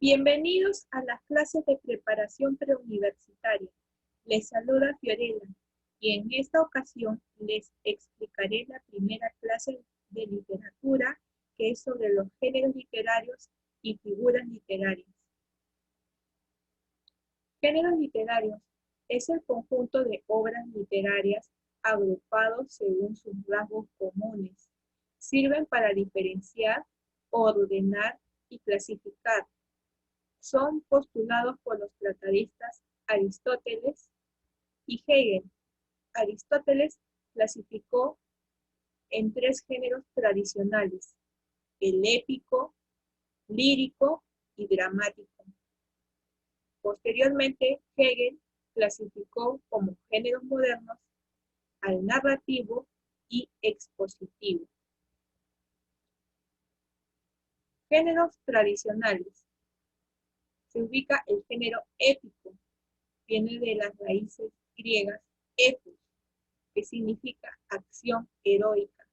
Bienvenidos a las clases de preparación preuniversitaria. Les saluda Fiorella y en esta ocasión les explicaré la primera clase de literatura, que es sobre los géneros literarios y figuras literarias. Géneros literarios es el conjunto de obras literarias agrupados según sus rasgos comunes. Sirven para diferenciar, ordenar y clasificar. Son postulados por los tratadistas Aristóteles y Hegel. Aristóteles clasificó en tres géneros tradicionales: el épico, lírico y dramático. Posteriormente, Hegel clasificó como géneros modernos al narrativo y expositivo. Géneros tradicionales. Se ubica el género épico, viene de las raíces griegas epos, que significa acción heroica.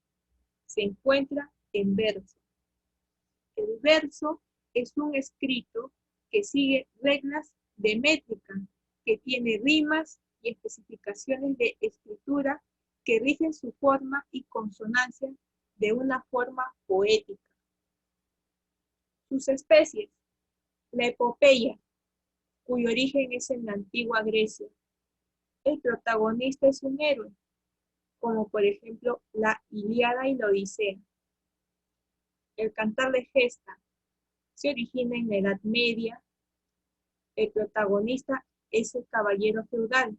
Se encuentra en verso. El verso es un escrito que sigue reglas de métrica, que tiene rimas y especificaciones de escritura que rigen su forma y consonancia de una forma poética. Sus especies: la epopeya, cuyo origen es en la antigua Grecia. El protagonista es un héroe, como por ejemplo la Ilíada y la Odisea. El cantar de gesta se origina en la Edad Media. El protagonista es el caballero feudal.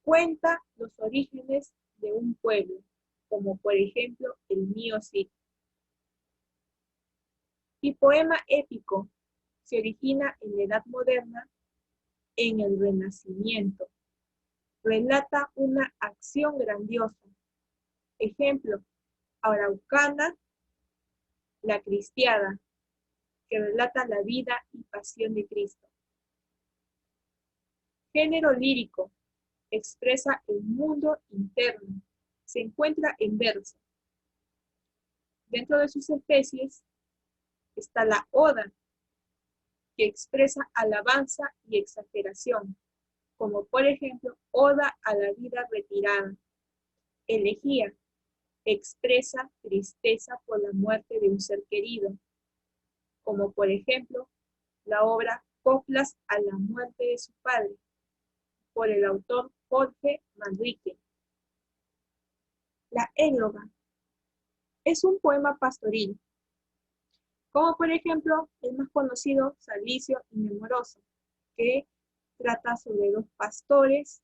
Cuenta los orígenes de un pueblo, como por ejemplo el mío Cid. Y poema épico se origina en la Edad Moderna, en el Renacimiento. Relata una acción grandiosa. Ejemplo: Araucana, la Cristiada, que relata la vida y pasión de Cristo. Género lírico. Expresa el mundo interno. Se encuentra en verso. Dentro de sus especies está la oda, que expresa alabanza y exageración, como por ejemplo Oda a la vida retirada. Elegía. Expresa tristeza por la muerte de un ser querido, como por ejemplo la obra Coplas a la muerte de su padre, por el autor Jorge Manrique. La égloga es un poema pastoril, como por ejemplo el más conocido, Salicio y Nemoroso, que trata sobre los pastores,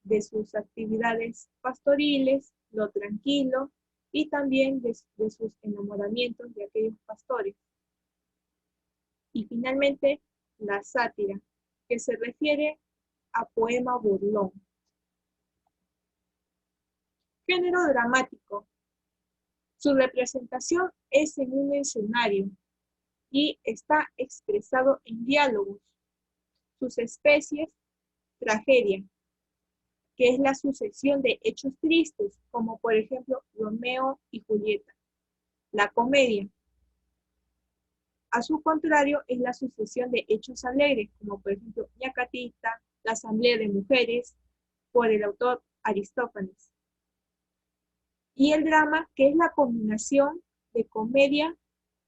de sus actividades pastoriles, lo tranquilo, y también de sus enamoramientos de aquellos pastores. Y finalmente, la sátira, que se refiere a poema burlón. Género dramático. Su representación es en un escenario y está expresado en diálogos. Sus especies: tragedia, que es la sucesión de hechos tristes, como por ejemplo Romeo y Julieta. La comedia, a su contrario, es la sucesión de hechos alegres, como por ejemplo Ñacatita, la asamblea de mujeres, por el autor Aristófanes. Y el drama, que es la combinación de comedia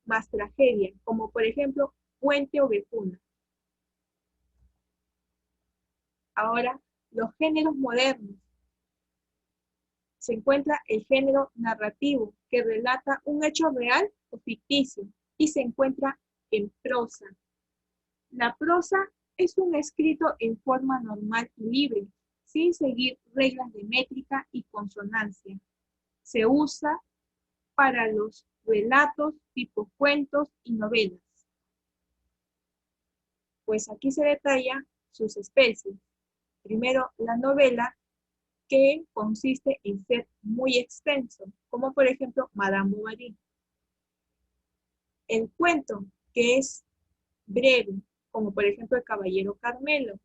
más tragedia, como por ejemplo Puente o Befuna. Ahora, los géneros modernos. Se encuentra el género narrativo, que relata un hecho real o ficticio, y se encuentra en prosa. La prosa es un escrito en forma normal y libre, sin seguir reglas de métrica y consonancia. Se usa para los relatos tipo cuentos y novelas. Pues aquí se detalla sus especies. Primero, la novela, que consiste en ser muy extenso, como por ejemplo Madame Bovary. El cuento, que es breve, como por ejemplo El Caballero Carmelo.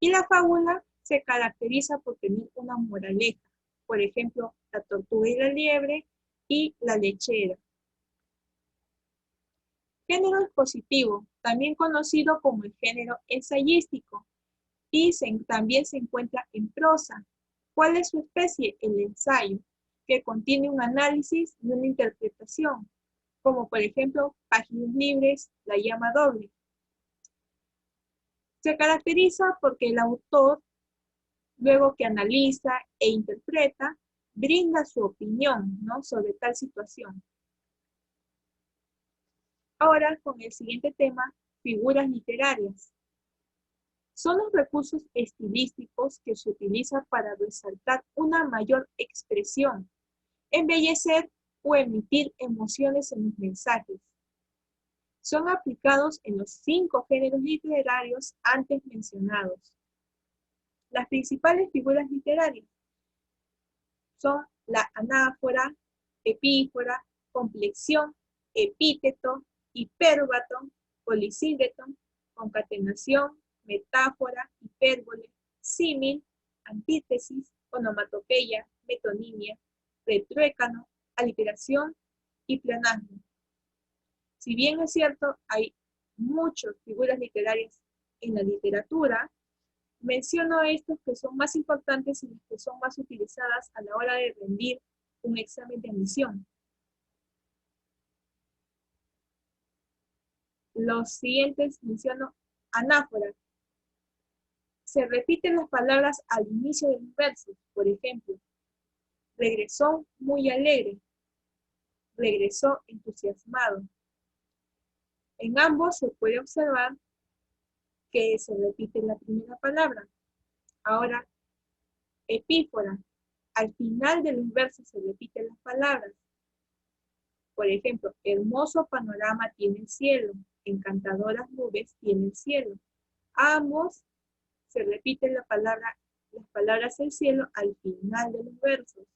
Y la fábula se caracteriza por tener una moraleja, por ejemplo La Tortuga y la Liebre y La Lechera. Género expositivo, también conocido como el género ensayístico, y también se encuentra en prosa. ¿Cuál es su especie? El ensayo, que contiene un análisis y una interpretación, como por ejemplo Páginas Libres, La llama doble. Se caracteriza porque el autor, luego que analiza e interpreta, brinda su opinión, ¿no?, sobre tal situación. Ahora, con el siguiente tema, figuras literarias. Son los recursos estilísticos que se utilizan para resaltar una mayor expresión, embellecer o emitir emociones en los mensajes. Son aplicados en los 5 géneros literarios antes mencionados. Las principales figuras literarias son la anáfora, epífora, complexión, epíteto, hipérbato, polisídeto, concatenación, metáfora, hipérbole, símil, antítesis, onomatopeya, metonimia, retruécano, aliteración y pleonasmo. Si bien es cierto, hay muchas figuras literarias en la literatura, menciono estos que son más importantes y que son más utilizadas a la hora de rendir un examen de admisión. Los siguientes menciono anáfora. Se repiten las palabras al inicio de los versos. Por ejemplo, regresó muy alegre, regresó entusiasmado. En ambos se puede observar que se repite la primera palabra. Ahora, epífora. Al final de los versos se repiten las palabras. Por ejemplo, hermoso panorama tiene el cielo, encantadoras nubes tiene el cielo. Ambos se repiten las palabras del cielo al final de los versos.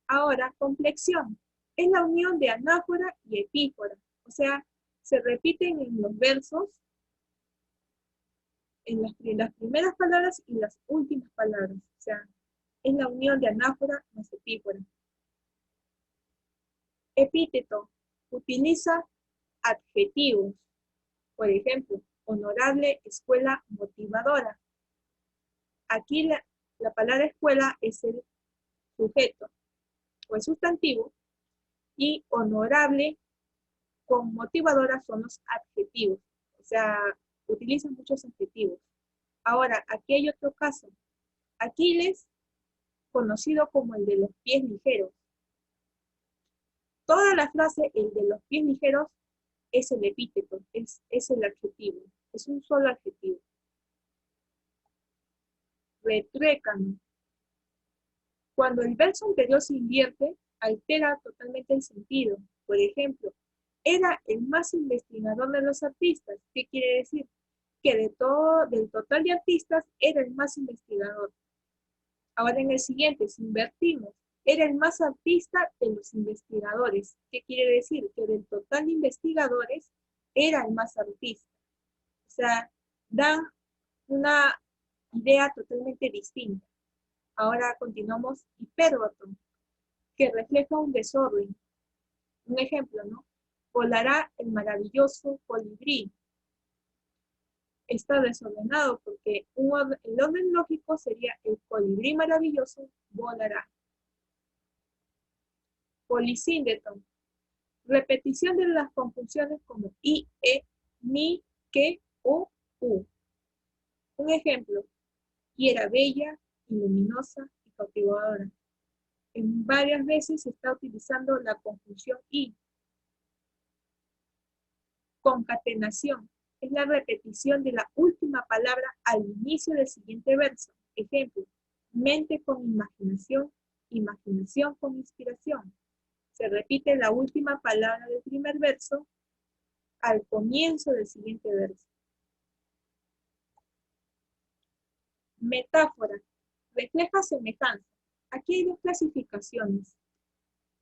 Ahora, complexión. Es la unión de anáfora y epífora. O sea, se repiten en los versos, en las primeras palabras y las últimas palabras. O sea, es la unión de anáfora más epífora. Epíteto. Utiliza adjetivos. Por ejemplo, honorable escuela motivadora. Aquí la palabra escuela es el sujeto o el sustantivo y honorable con motivadora son los adjetivos. O sea, utilizan muchos adjetivos. Ahora, aquí hay otro caso. Aquiles, conocido como el de los pies ligeros. Toda la frase, el de los pies ligeros, es el epíteto, es el adjetivo, es un solo adjetivo. Retruécano. Cuando el verso anterior se invierte, altera totalmente el sentido. Por ejemplo, era el más investigador de los artistas. ¿Qué quiere decir? Que del total de artistas, era el más investigador. Ahora en el siguiente, si invertimos, era el más artista de los investigadores. ¿Qué quiere decir? Que del total de investigadores, era el más artista. O sea, dan una idea totalmente distinta. Ahora continuamos hipérbato, que refleja un desorden. Un ejemplo, ¿no? Volará el maravilloso colibrí. Está desordenado porque el orden lógico sería el colibrí maravilloso volará. Polisíndeto. Repetición de las conjunciones como i, e, ni, que, o, u. Un ejemplo, y era bella, y luminosa y cautivadora. En varias veces se está utilizando la conjunción y. Concatenación es la repetición de la última palabra al inicio del siguiente verso. Ejemplo, mente con imaginación, imaginación con inspiración. Se repite la última palabra del primer verso al comienzo del siguiente verso. Metáfora. Refleja semejanza. Aquí hay 2 clasificaciones.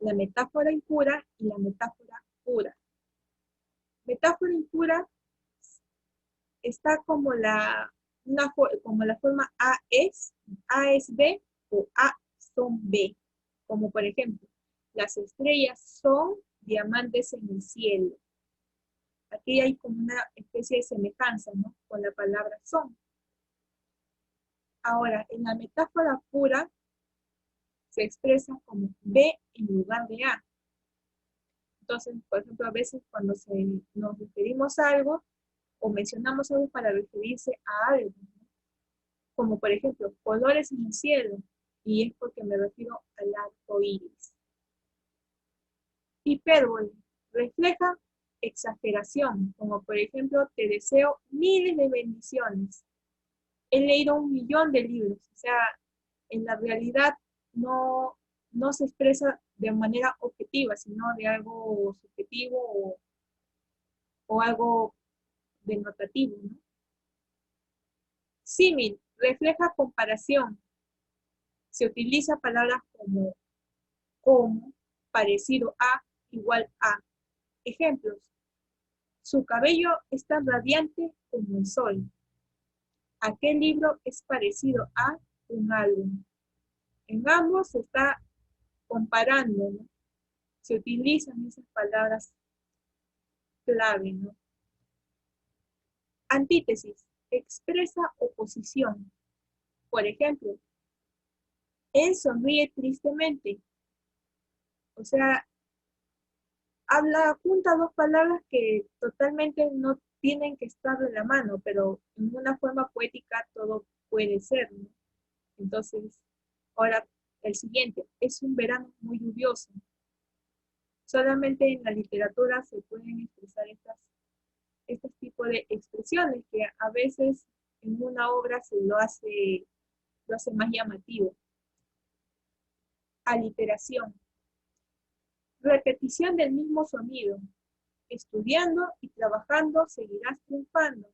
La metáfora impura y la metáfora pura. Metáfora impura está como la forma A es B o A son B. Como por ejemplo, las estrellas son diamantes en el cielo. aquí hay como una especie de semejanza, ¿no? Con la palabra son. Ahora, en la metáfora pura se expresa como B en lugar de A. Entonces, por ejemplo, a veces cuando nos referimos a algo o mencionamos algo para referirse a algo, ¿no? Como por ejemplo, colores en el cielo, y es porque me refiero al arco iris. Hipérbole refleja exageración, como por ejemplo, te deseo miles de bendiciones. He leído 1.000.000 de libros, o sea, en la realidad no se expresa de manera objetiva, sino de algo subjetivo o algo denotativo, ¿no? Símil refleja comparación. Se utiliza palabras como, parecido a, igual a. Ejemplos. Su cabello es tan radiante como el sol. Aquel libro es parecido a un álbum. En ambos se está comparando, ¿no? Se utilizan esas palabras clave, ¿no? Antítesis. Expresa oposición. Por ejemplo, él sonríe tristemente. O sea, junta dos palabras que totalmente no tienen que estar de la mano, pero en una forma poética todo puede ser, ¿no? Entonces, ahora el siguiente, es un verano muy lluvioso. Solamente en la literatura se pueden expresar estos tipos de expresiones que a veces en una obra se lo hace más llamativo. Aliteración. Repetición del mismo sonido. Estudiando y trabajando seguirás triunfando.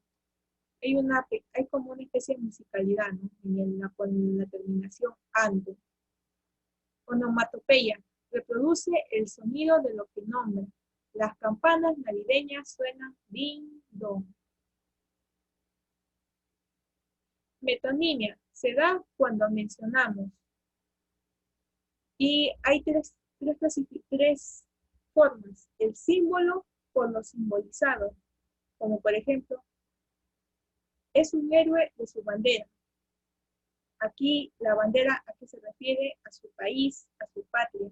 Hay como una especie de musicalidad, ¿no? Con la terminación ando. Onomatopeya. Reproduce el sonido de lo que nombra. Las campanas navideñas suenan ding dong. Metonimia. Se da cuando mencionamos. Y hay tres formas. El símbolo por lo simbolizado. Como por ejemplo, es un héroe de su bandera. Aquí la bandera a qué se refiere, a su país, a su patria.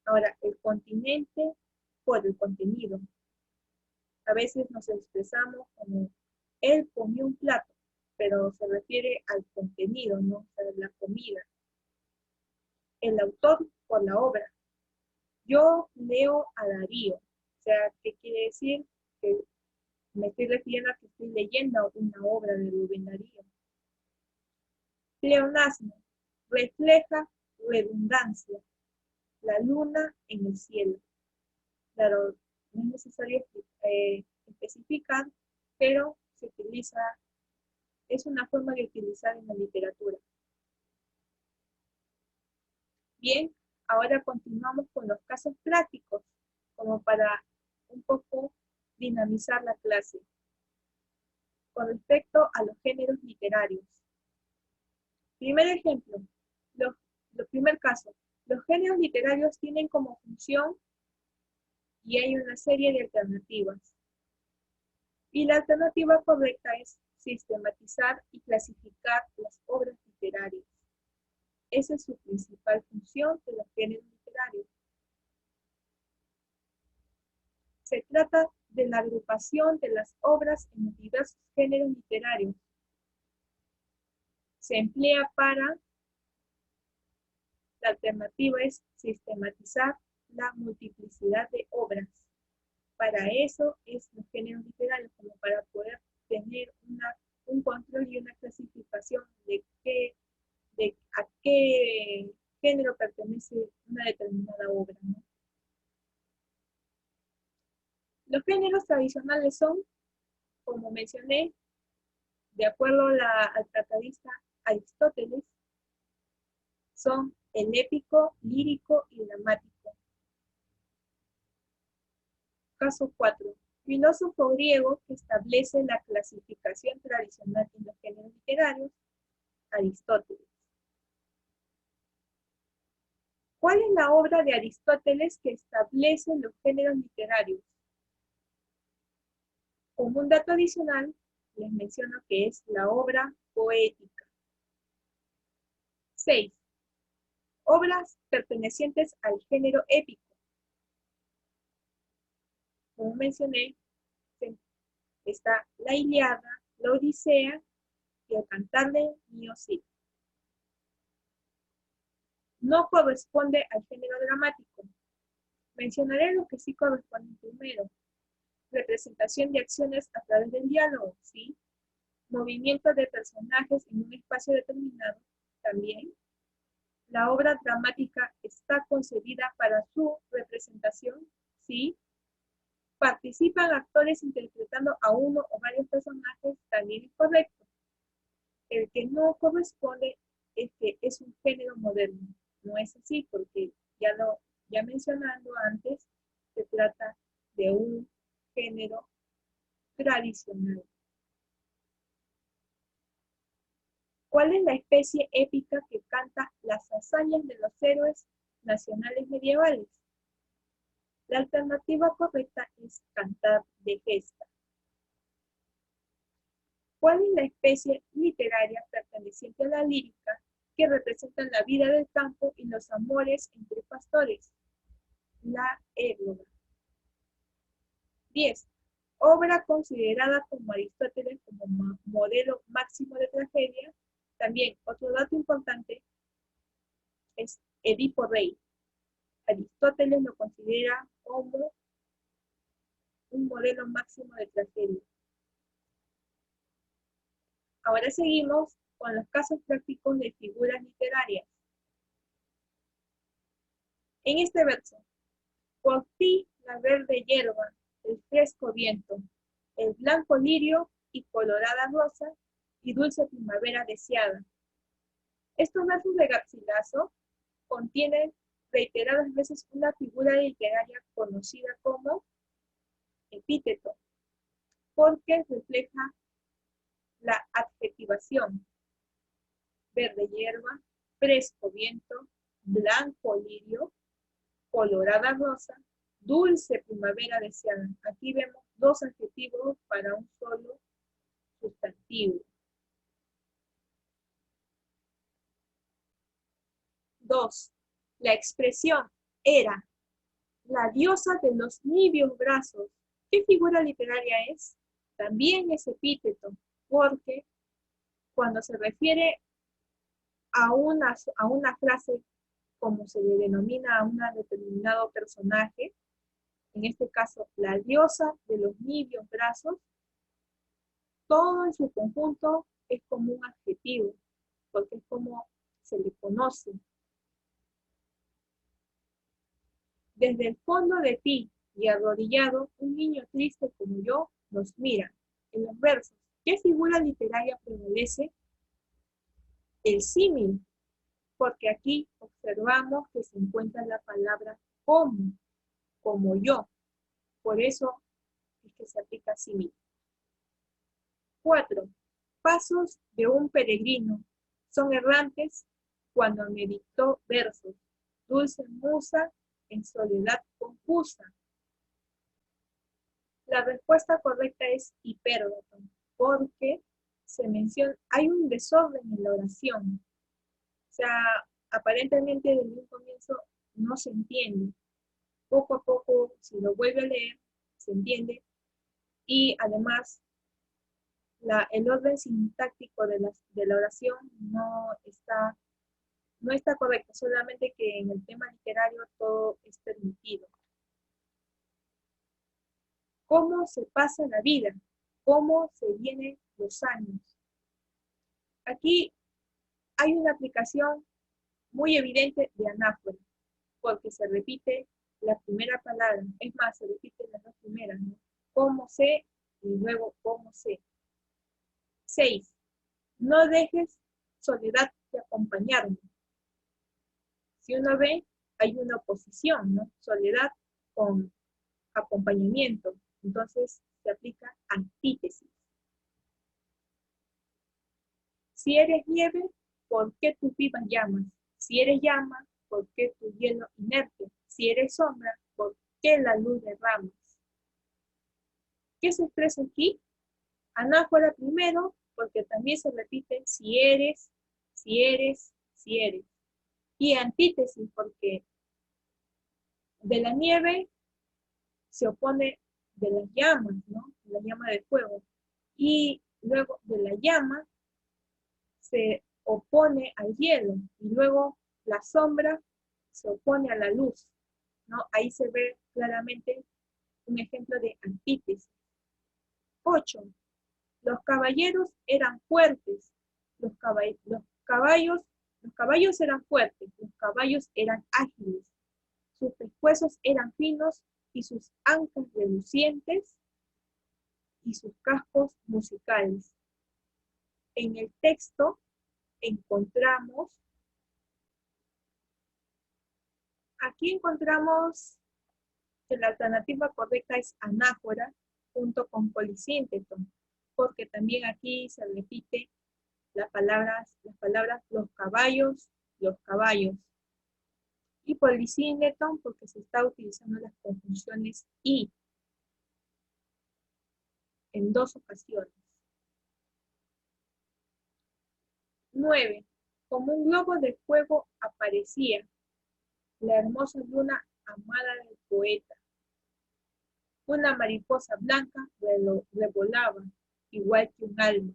Ahora, el continente por el contenido. A veces nos expresamos como él comió un plato, pero se refiere al contenido, ¿no? O sea, la comida. El autor por la obra. Yo leo a Darío. O sea, ¿qué quiere decir? Que me estoy refiriendo a que estoy leyendo una obra de Rubén Darío. Pleonasmo. Refleja redundancia. La luna en el cielo. Claro, no es necesario especificar, pero se utiliza, es una forma de utilizar en la literatura. Bien, ahora continuamos con los casos prácticos, como para un poco dinamizar la clase. Con respecto a los géneros literarios. Primer ejemplo, primer caso. Los géneros literarios tienen como función y hay una serie de alternativas. Y la alternativa correcta es sistematizar y clasificar las obras literarias. Esa es su principal función de los géneros literarios. Se trata de la agrupación de las obras en los diversos géneros literarios. Se emplea para, la alternativa es sistematizar la multiplicidad de obras. Para eso es los géneros literarios, como para poder tener un control y una clasificación de a qué género pertenece una determinada obra, ¿no? Los géneros tradicionales son, como mencioné, de acuerdo al tratadista Aristóteles, son el épico, lírico y dramático. Caso 4. Filósofo griego que establece la clasificación tradicional en los géneros literarios, Aristóteles. ¿Cuál es la obra de Aristóteles que establece los géneros literarios? Como un dato adicional, les menciono que es la obra poética. 6. Obras pertenecientes al género épico. Como mencioné, está la Ilíada, la Odisea y el Cantar de Miocid. No corresponde al género dramático. Mencionaré lo que sí corresponde primero. Representación de acciones a través del diálogo, ¿sí? Movimiento de personajes en un espacio determinado, también. La obra dramática está concebida para su representación, ¿sí? Participan actores interpretando a uno o varios personajes, también es correcto. El que no corresponde es que es un género moderno. No es así, porque ya mencionando antes, se trata de un género tradicional. ¿Cuál es la especie épica que canta las hazañas de los héroes nacionales medievales? La alternativa correcta es cantar de gesta. ¿Cuál es la especie literaria perteneciente a la lírica que representa la vida del campo y los amores entre pastores? La égloga. 10. Obra considerada como Aristóteles como modelo máximo de tragedia. También otro dato importante es Edipo Rey. Aristóteles lo considera como un modelo máximo de tragedia. Ahora seguimos con los casos prácticos de figuras literarias. En este verso, por ti la verde hierba, el fresco viento, el blanco lirio y colorada rosa y dulce primavera deseada. Estos versos de Garcilaso contienen reiteradas veces una figura literaria conocida como epíteto, porque refleja la adjetivación: verde hierba, fresco viento, blanco lirio, colorada rosa, dulce primavera deseada. Aquí vemos dos adjetivos para un solo sustantivo. 2. La expresión era la diosa de los niveos brazos. ¿Qué figura literaria es? También es epíteto, porque cuando se refiere a una frase como se le denomina a un determinado personaje, en este caso la diosa de los niveos brazos, todo en su conjunto es como un adjetivo, porque es como se le conoce. Desde el fondo de ti y arrodillado, un niño triste como yo nos mira. En los versos, ¿qué figura literaria prevalece? El símil, porque aquí observamos que se encuentra la palabra como yo. Por eso es que se aplica símil. 4. Pasos de un peregrino son errantes cuando me dictó versos. Dulce musa en soledad confusa. La respuesta correcta es hipérbaton, porque se menciona, hay un desorden en la oración. O sea, aparentemente desde un comienzo no se entiende. Poco a poco, si lo vuelve a leer, se entiende. Y además, el orden sintáctico de la oración no está correcto, solamente que en el tema literario todo es permitido. ¿Cómo se pasa la vida? ¿Cómo se vienen los años? Aquí hay una aplicación muy evidente de anáfora, porque se repite la primera palabra, es más, se repiten las dos primeras, ¿no? ¿Cómo sé? Y luego, ¿cómo sé? 6. No dejes soledad de acompañarme. Si uno ve, hay una oposición, ¿no? Soledad con acompañamiento. Entonces, se aplica antítesis. Si eres nieve, ¿por qué tus vivas llamas? Si eres llama, ¿por qué tu hielo inerte? Si eres sombra, ¿por qué la luz derramas? ¿Qué se expresa aquí? Anáfora primero, porque también se repite si eres, si eres, si eres. Y antítesis, porque de la nieve se opone de las llamas, ¿no? De la llama de fuego. Y luego de la llama se opone al hielo. Y luego la sombra se opone a la luz, ¿no? Ahí se ve claramente un ejemplo de antítesis. 8. Los caballeros eran fuertes. Los caballos eran fuertes. Los caballos eran ágiles. Sus pescuezos eran finos y sus ancas relucientes y sus cascos musicales. En el texto encontramos, aquí encontramos que la alternativa correcta es anáfora junto con polisínteto, porque también aquí se repite las palabras los caballos. Y polisínteto porque se está utilizando las conjunciones y en 2 ocasiones. 9. Como un globo de fuego aparecía la hermosa luna amada del poeta. Una mariposa blanca revolaba, igual que un alma.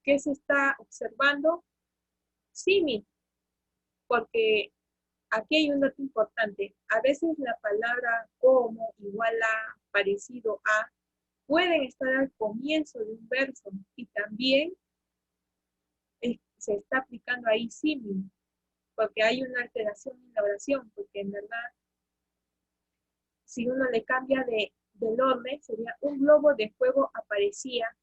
¿Qué se está observando? Símil, porque aquí hay un dato importante. A veces la palabra como, igual a, parecido a, pueden estar al comienzo de un verso y también se está aplicando ahí símil, porque hay una alteración en la oración, porque en verdad, si uno le cambia del orden, sería un globo de fuego aparecía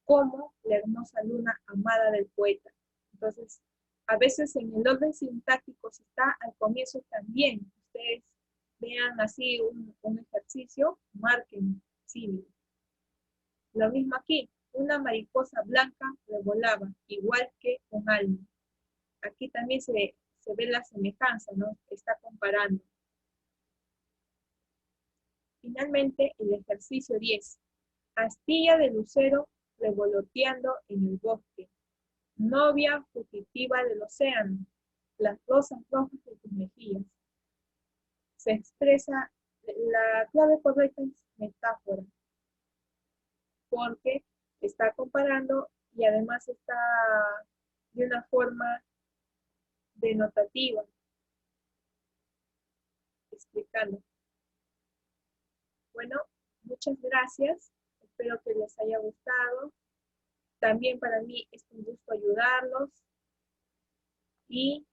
como la hermosa luna amada del poeta. Entonces, a veces en el orden sintáctico, si está al comienzo también, ustedes vean así un ejercicio, marquen símil. Lo mismo aquí, una mariposa blanca revolaba, igual que un alma. Aquí también se ve la semejanza, ¿no? Está comparando. Finalmente, el ejercicio 10. Astilla de lucero revoloteando en el bosque. Novia fugitiva del océano. Las rosas rojas de tus mejillas. Se expresa, la clave correcta es metáfora, porque está comparando y además está de una forma denotativa, explicando. Bueno, muchas gracias. Espero que les haya gustado. También para mí es un gusto ayudarlos. Y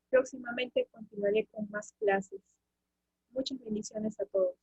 próximamente continuaré con más clases. Muchas bendiciones a todos.